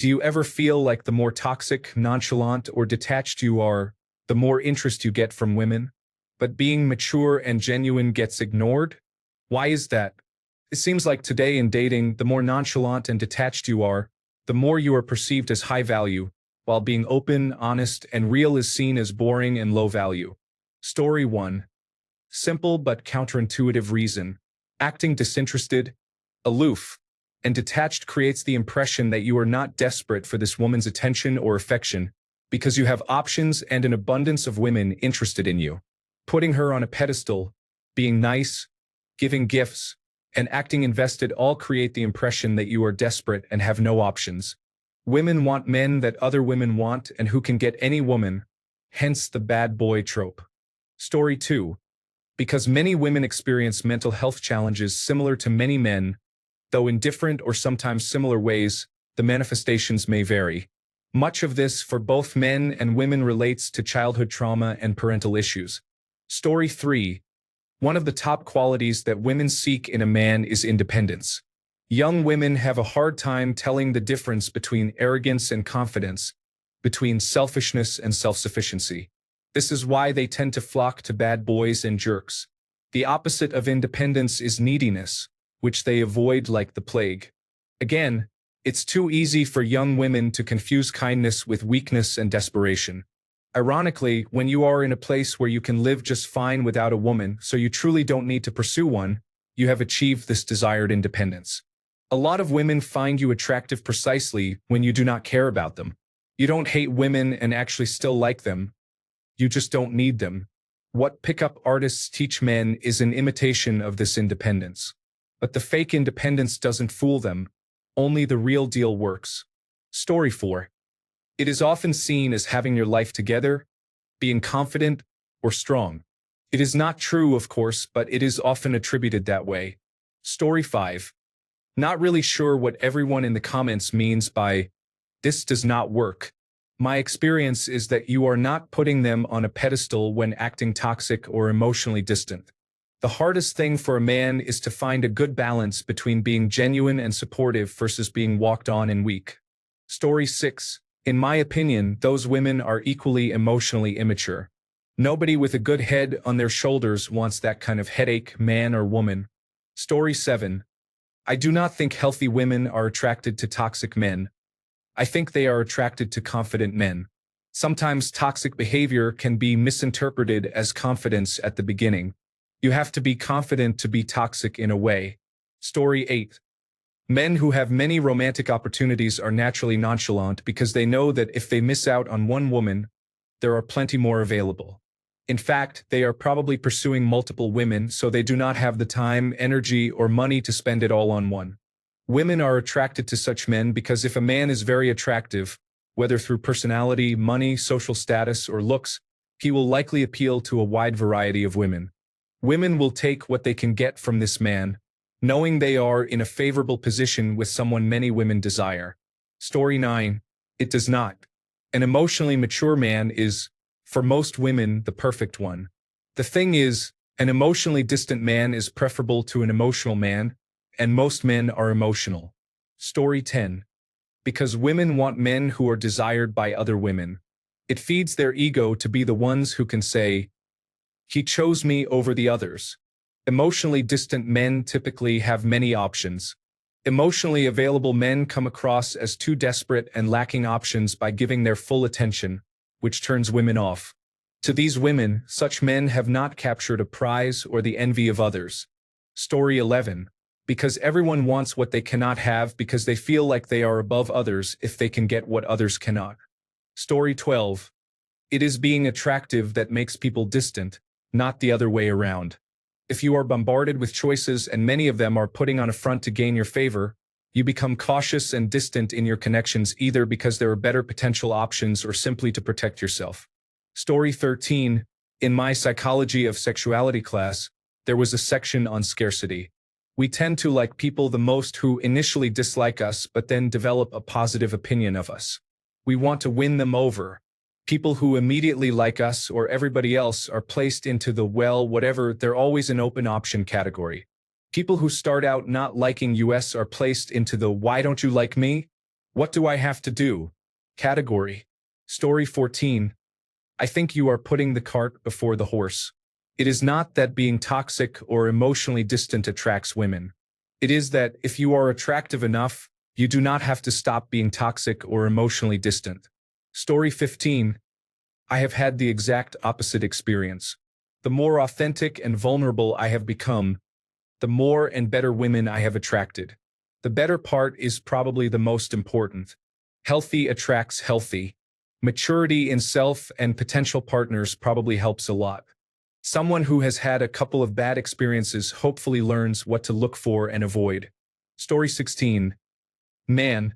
Do you ever feel like the more toxic, nonchalant, or detached you are, the more interest you get from women? But being mature and genuine gets ignored? Why is that? It seems like today in dating, the more nonchalant and detached you are, the more you are perceived as high value, while being open, honest, and real is seen as boring and low value. Story 1. Simple but counterintuitive reason. Acting disinterested, aloof, and detached creates the impression that you are not desperate for this woman's attention or affection because you have options and an abundance of women interested in you. Putting her on a pedestal, being nice, giving gifts, and acting invested all create the impression that you are desperate and have no options. Women want men that other women want and who can get any woman, hence the bad boy trope. Story 2. Because many women experience mental health challenges similar to many men, though in different or sometimes similar ways, the manifestations may vary. Much of this for both men and women relates to childhood trauma and parental issues. Story 3. One of the top qualities that women seek in a man is independence. Young women have a hard time telling the difference between arrogance and confidence, between selfishness and self-sufficiency. This is why they tend to flock to bad boys and jerks. The opposite of independence is neediness, which they avoid like the plague. Again, it's too easy for young women to confuse kindness with weakness and desperation. Ironically, when you are in a place where you can live just fine without a woman, so you truly don't need to pursue one, you have achieved this desired independence. A lot of women find you attractive precisely when you do not care about them. You don't hate women and actually still like them. You just don't need them. What pickup artists teach men is an imitation of this independence. But the fake independence doesn't fool them. Only the real deal works. Story 4. It is often seen as having your life together, being confident, or strong. It is not true, of course, but it is often attributed that way. Story 5. Not really sure what everyone in the comments means by, "This does not work." My experience is that you are not putting them on a pedestal when acting toxic or emotionally distant. The hardest thing for a man is to find a good balance between being genuine and supportive versus being walked on and weak. Story 6. In my opinion, those women are equally emotionally immature. Nobody with a good head on their shoulders wants that kind of headache, man or woman. Story 7. I do not think healthy women are attracted to toxic men. I think they are attracted to confident men. Sometimes toxic behavior can be misinterpreted as confidence at the beginning. You have to be confident to be toxic in a way. Story 8. Men who have many romantic opportunities are naturally nonchalant because they know that if they miss out on one woman, there are plenty more available. In fact, they are probably pursuing multiple women, so they do not have the time, energy, or money to spend it all on one. Women are attracted to such men because if a man is very attractive, whether through personality, money, social status, or looks, he will likely appeal to a wide variety of women. Women will take what they can get from this man, knowing they are in a favorable position with someone many women desire. Story 9. It does not. An emotionally mature man is, for most women, the perfect one. The thing is, an emotionally distant man is preferable to an emotional man, and most men are emotional. Story 10. Because women want men who are desired by other women. It feeds their ego to be the ones who can say, "He chose me over the others." Emotionally distant men typically have many options. Emotionally available men come across as too desperate and lacking options by giving their full attention, which turns women off. To these women, such men have not captured a prize or the envy of others. Story 11. Because everyone wants what they cannot have because they feel like they are above others if they can get what others cannot. Story 12. It is being attractive that makes people distant, not the other way around. If you are bombarded with choices and many of them are putting on a front to gain your favor, you become cautious and distant in your connections either because there are better potential options or simply to protect yourself. Story 13. In my Psychology of Sexuality class, there was a section on scarcity. We tend to like people the most who initially dislike us but then develop a positive opinion of us. We want to win them over. People who immediately like us or everybody else are placed into the well, whatever, they're always an open option category. People who start out not liking us are placed into the why don't you like me? What do I have to do? Category. Story 14. I think you are putting the cart before the horse. It is not that being toxic or emotionally distant attracts women. It is that if you are attractive enough, you do not have to stop being toxic or emotionally distant. Story 15. I have had the exact opposite experience. The more authentic and vulnerable I have become, the more and better women I have attracted. The better part is probably the most important. Healthy attracts healthy. Maturity in self and potential partners probably helps a lot. Someone who has had a couple of bad experiences hopefully learns what to look for and avoid. Story 16. Man,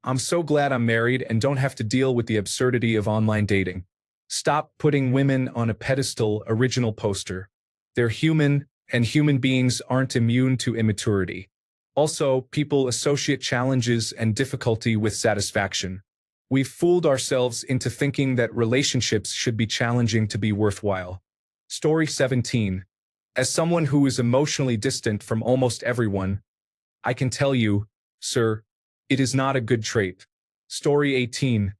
I'm so glad I'm married and don't have to deal with the absurdity of online dating. Stop putting women on a pedestal, original poster. They're human, and human beings aren't immune to immaturity. Also, people associate challenges and difficulty with satisfaction. We've fooled ourselves into thinking that relationships should be challenging to be worthwhile. Story 17. As someone who is emotionally distant from almost everyone, I can tell you, sir, it is not a good trait. Story 18.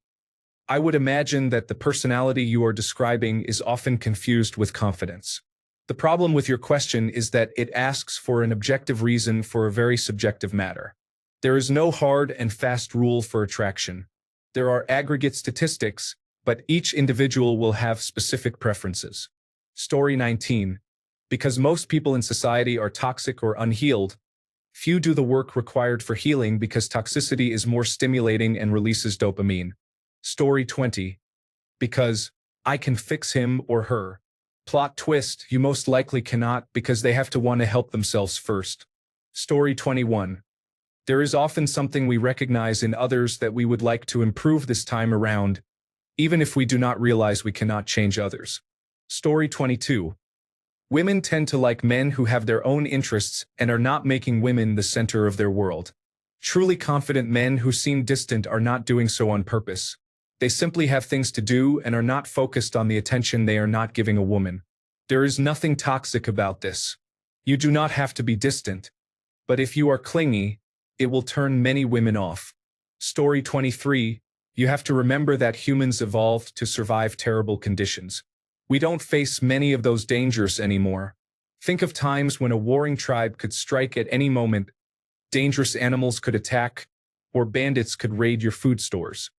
I would imagine that the personality you are describing is often confused with confidence. The problem with your question is that it asks for an objective reason for a very subjective matter. There is no hard and fast rule for attraction. There are aggregate statistics, but each individual will have specific preferences. Story 19. Because most people in society are toxic or unhealed, few do the work required for healing because toxicity is more stimulating and releases dopamine. Story 20. Because I can fix him or her. Plot twist, you most likely cannot because they have to want to help themselves first. Story 21. There is often something we recognize in others that we would like to improve this time around, even if we do not realize we cannot change others. Story 22. Women tend to like men who have their own interests and are not making women the center of their world. Truly confident men who seem distant are not doing so on purpose. They simply have things to do and are not focused on the attention they are not giving a woman. There is nothing toxic about this. You do not have to be distant, but if you are clingy, it will turn many women off. Story 23. You have to remember that humans evolved to survive terrible conditions. We don't face many of those dangers anymore. Think of times when a warring tribe could strike at any moment, dangerous animals could attack, or bandits could raid your food stores.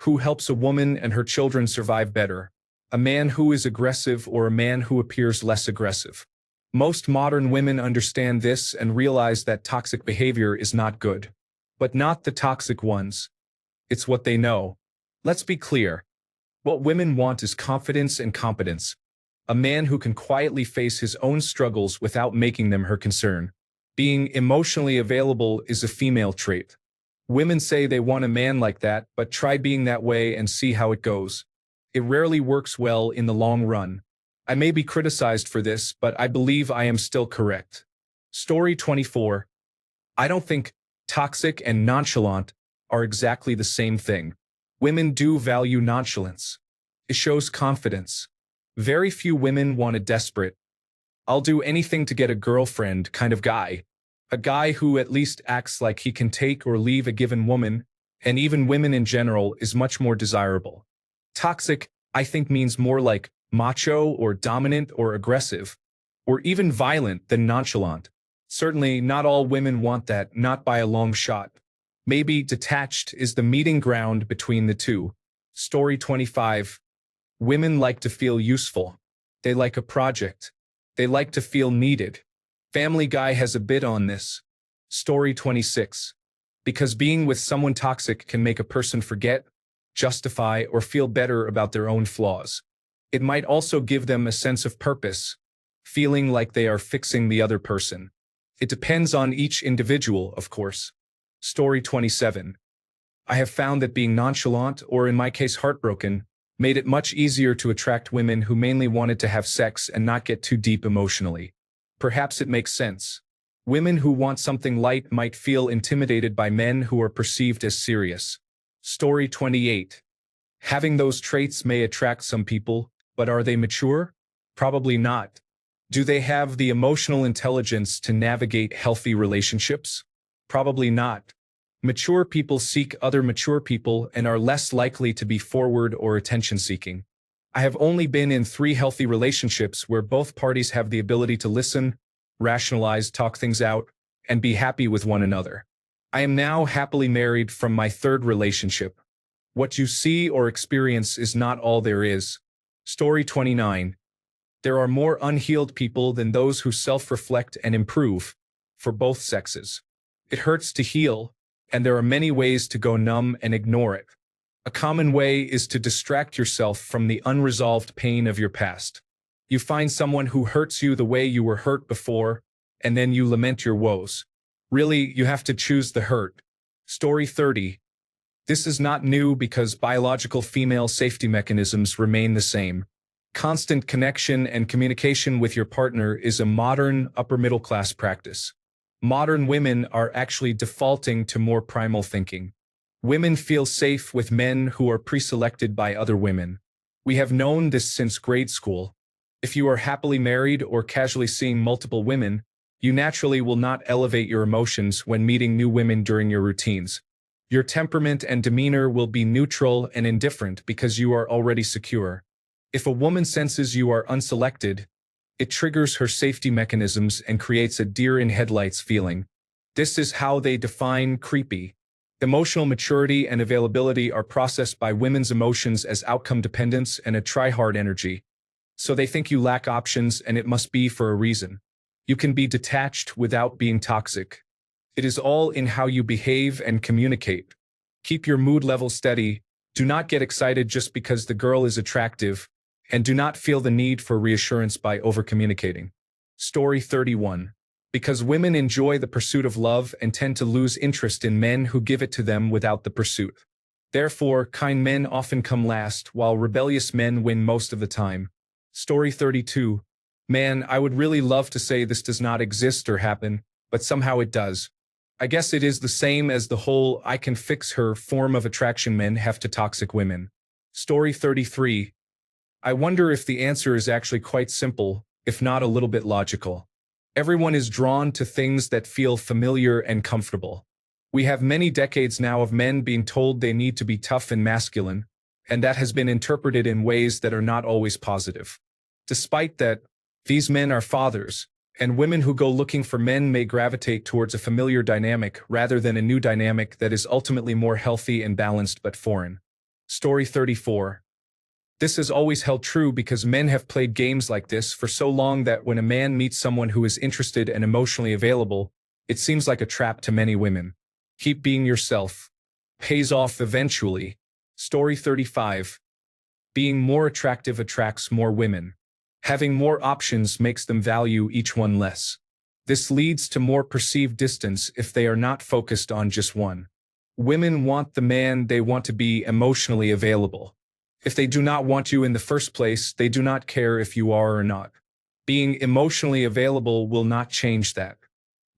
Who helps a woman and her children survive better? A man who is aggressive or a man who appears less aggressive? Most modern women understand this and realize that toxic behavior is not good. But not the toxic ones. It's what they know. Let's be clear. What women want is confidence and competence. A man who can quietly face his own struggles without making them her concern. Being emotionally available is a female trait. Women say they want a man like that, but try being that way and see how it goes. It rarely works well in the long run. I may be criticized for this, but I believe I am still correct. Story 24. I don't think toxic and nonchalant are exactly the same thing. Women do value nonchalance. It shows confidence. Very few women want a desperate, I'll do anything to get a girlfriend kind of guy. A guy who at least acts like he can take or leave a given woman, and even women in general, is much more desirable. Toxic, I think, means more like macho or dominant or aggressive, or even violent than nonchalant. Certainly, not all women want that, not by a long shot. Maybe detached is the meeting ground between the two. Story 25. Women like to feel useful. They like a project. They like to feel needed. Family Guy has a bit on this. Story 26. Because being with someone toxic can make a person forget, justify, or feel better about their own flaws. It might also give them a sense of purpose, feeling like they are fixing the other person. It depends on each individual, of course. Story 27. I have found that being nonchalant, or in my case heartbroken, made it much easier to attract women who mainly wanted to have sex and not get too deep emotionally. Perhaps it makes sense. Women who want something light might feel intimidated by men who are perceived as serious. Story 28. Having those traits may attract some people, but are they mature? Probably not. Do they have the emotional intelligence to navigate healthy relationships? Probably not. Mature people seek other mature people and are less likely to be forward or attention-seeking. I have only been in 3 healthy relationships where both parties have the ability to listen, rationalize, talk things out, and be happy with one another. I am now happily married from my 3rd relationship. What you see or experience is not all there is. Story 29. There are more unhealed people than those who self-reflect and improve, for both sexes. It hurts to heal, and there are many ways to go numb and ignore it. A common way is to distract yourself from the unresolved pain of your past. You find someone who hurts you the way you were hurt before, and then you lament your woes. Really, you have to choose the hurt. Story 30. This is not new because biological female safety mechanisms remain the same. Constant connection and communication with your partner is a modern, upper-middle-class practice. Modern women are actually defaulting to more primal thinking. Women feel safe with men who are pre-selected by other women. We have known this since grade school. If you are happily married or casually seeing multiple women, you naturally will not elevate your emotions when meeting new women during your routines. Your temperament and demeanor will be neutral and indifferent because you are already secure. If a woman senses you are unselected, it triggers her safety mechanisms and creates a deer-in-headlights feeling. This is how they define creepy. Emotional maturity and availability are processed by women's emotions as outcome dependence and a try-hard energy. So they think you lack options, and it must be for a reason. You can be detached without being toxic. It is all in how you behave and communicate. Keep your mood level steady. Do not get excited just because the girl is attractive, and do not feel the need for reassurance by over-communicating. Story 31. Because women enjoy the pursuit of love and tend to lose interest in men who give it to them without the pursuit. Therefore, kind men often come last, while rebellious men win most of the time. Story 32. Man, I would really love to say this does not exist or happen, but somehow it does. I guess it is the same as the whole "I can fix her" form of attraction men have to toxic women. Story 33. I wonder if the answer is actually quite simple, if not a little bit logical. Everyone is drawn to things that feel familiar and comfortable. We have many decades now of men being told they need to be tough and masculine, and that has been interpreted in ways that are not always positive. Despite that, these men are fathers, and women who go looking for men may gravitate towards a familiar dynamic rather than a new dynamic that is ultimately more healthy and balanced but foreign. Story 34. This has always held true because men have played games like this for so long that when a man meets someone who is interested and emotionally available, it seems like a trap to many women. Keep being yourself. Pays off eventually. Story 35. Being more attractive attracts more women. Having more options makes them value each one less. This leads to more perceived distance if they are not focused on just one. Women want the man they want to be emotionally available. If they do not want you in the first place, they do not care if you are or not. Being emotionally available will not change that.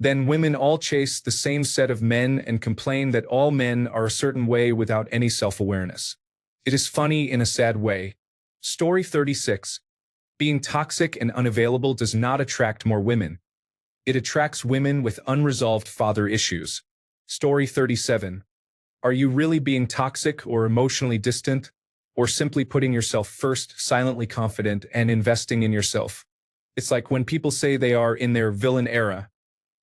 Then women all chase the same set of men and complain that all men are a certain way without any self-awareness. It is funny in a sad way. Story 36. Being toxic and unavailable does not attract more women. It attracts women with unresolved father issues. Story 37. Are you really being toxic or emotionally distant? Or simply putting yourself first, silently confident, and investing in yourself? It's like when people say they are in their villain era,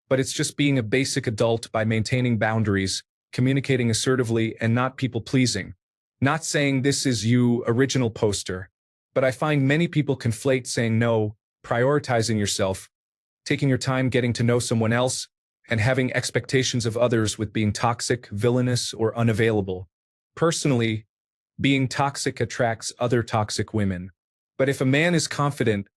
but it's just being a basic adult by maintaining boundaries, communicating assertively, and not people-pleasing. Not saying this is you, original poster, but I find many people conflate saying no, prioritizing yourself, taking your time getting to know someone else, and having expectations of others with being toxic, villainous, or unavailable. Personally, being toxic attracts other toxic women. But if a man is confident,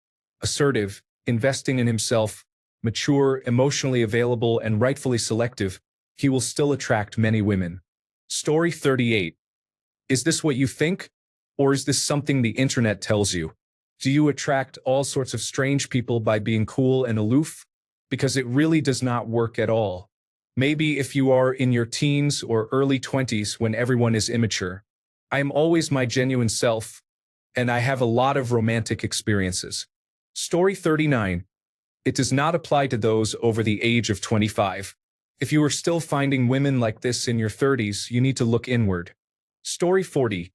assertive, investing in himself, mature, emotionally available, and rightfully selective, he will still attract many women. Story 38. Is this what you think? Or is this something the internet tells you? Do you attract all sorts of strange people by being cool and aloof? Because it really does not work at all. Maybe if you are in your teens or early 20s when everyone is immature. I am always my genuine self, and I have a lot of romantic experiences. Story 39. It does not apply to those over the age of 25. If you are still finding women like this in your 30s, you need to look inward. Story 40.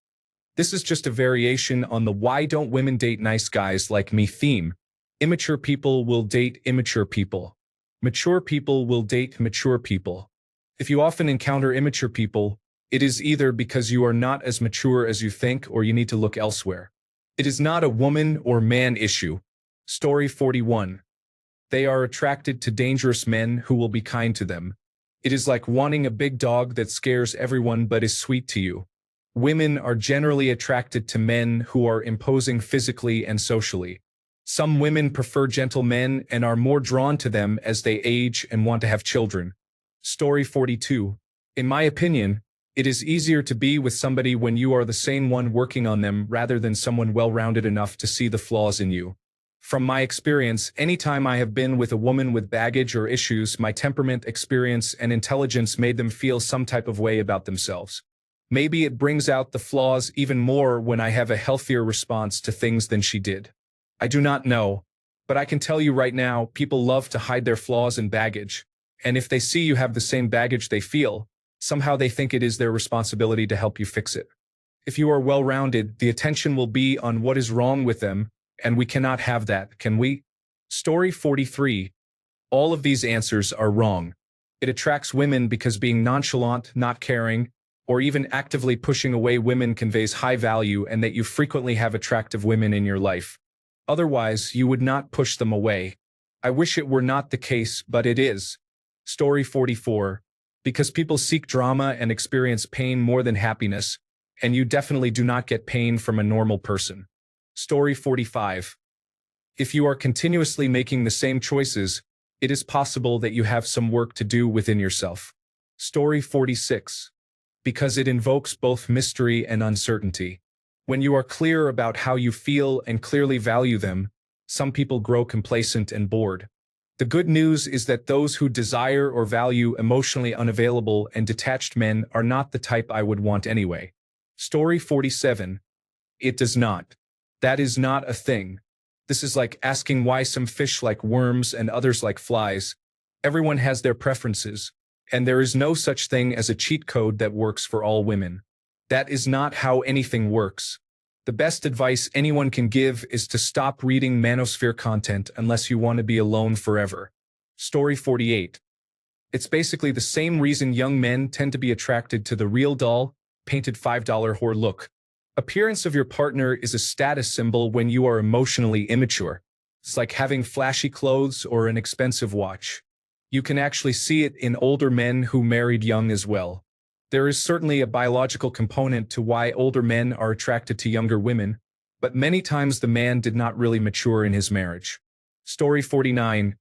This is just a variation on the "why don't women date nice guys like me" theme. Immature people will date immature people. Mature people will date mature people. If you often encounter immature people, it is either because you are not as mature as you think or you need to look elsewhere. It is not a woman or man issue. Story 41. They are attracted to dangerous men who will be kind to them. It is like wanting a big dog that scares everyone but is sweet to you. Women are generally attracted to men who are imposing physically and socially. Some women prefer gentle men and are more drawn to them as they age and want to have children. Story 42. In my opinion, it is easier to be with somebody when you are the sane one working on them rather than someone well-rounded enough to see the flaws in you. From my experience, anytime I have been with a woman with baggage or issues, my temperament, experience, and intelligence made them feel some type of way about themselves. Maybe it brings out the flaws even more when I have a healthier response to things than she did. I do not know, but I can tell you right now, people love to hide their flaws and baggage, and if they see you have the same baggage they feel, somehow they think it is their responsibility to help you fix it. If you are well-rounded, the attention will be on what is wrong with them, and we cannot have that, can we? Story 43. All of these answers are wrong. It attracts women because being nonchalant, not caring, or even actively pushing away women conveys high value and that you frequently have attractive women in your life. Otherwise, you would not push them away. I wish it were not the case, but it is. Story 44. Because people seek drama and experience pain more than happiness, and you definitely do not get pain from a normal person. Story 45. If you are continuously making the same choices, it is possible that you have some work to do within yourself. Story 46. Because it invokes both mystery and uncertainty. When you are clear about how you feel and clearly value them, some people grow complacent and bored. The good news is that those who desire or value emotionally unavailable and detached men are not the type I would want anyway. Story 47. It does not. That is not a thing. This is like asking why some fish like worms and others like flies. Everyone has their preferences, and there is no such thing as a cheat code that works for all women. That is not how anything works. The best advice anyone can give is to stop reading manosphere content unless you want to be alone forever. Story 48. It's basically the same reason young men tend to be attracted to the real doll, painted $5 whore look. Appearance of your partner is a status symbol when you are emotionally immature. It's like having flashy clothes or an expensive watch. You can actually see it in older men who married young as well. There is certainly a biological component to why older men are attracted to younger women, but many times the man did not really mature in his marriage. Story 49.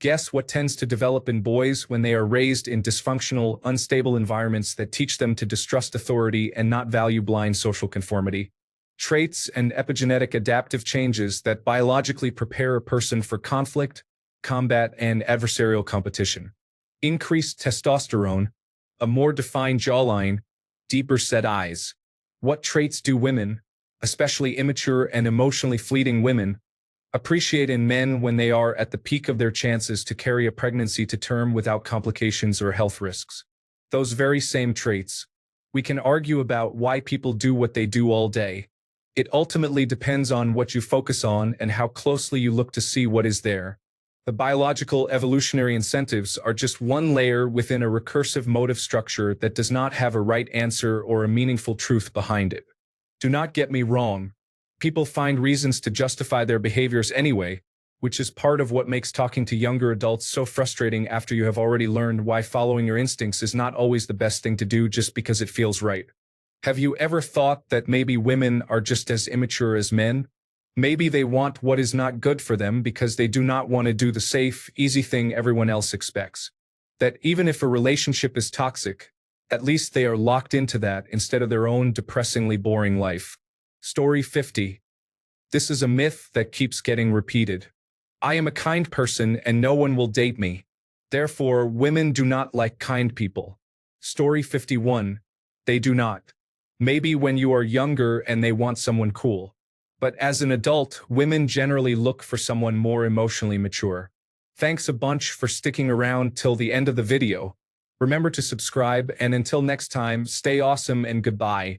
Guess what tends to develop in boys when they are raised in dysfunctional, unstable environments that teach them to distrust authority and not value blind social conformity? Traits and epigenetic adaptive changes that biologically prepare a person for conflict, combat, and adversarial competition. Increased testosterone, a more defined jawline, deeper set eyes. What traits do women, especially immature and emotionally fleeting women, appreciate in men when they are at the peak of their chances to carry a pregnancy to term without complications or health risks? Those very same traits. We can argue about why people do what they do all day. It ultimately depends on what you focus on and how closely you look to see what is there. The biological evolutionary incentives are just one layer within a recursive motive structure that does not have a right answer or a meaningful truth behind it. Do not get me wrong. People find reasons to justify their behaviors anyway, which is part of what makes talking to younger adults so frustrating after you have already learned why following your instincts is not always the best thing to do just because it feels right. Have you ever thought that maybe women are just as immature as men? Maybe they want what is not good for them because they do not want to do the safe, easy thing everyone else expects. That even if a relationship is toxic, at least they are locked into that instead of their own depressingly boring life. Story 50. This is a myth that keeps getting repeated. I am a kind person and no one will date me. Therefore, women do not like kind people. Story 51. They do not. Maybe when you are younger and they want someone cool. But as an adult, women generally look for someone more emotionally mature. Thanks a bunch for sticking around till the end of the video. Remember to subscribe, and until next time, stay awesome and goodbye.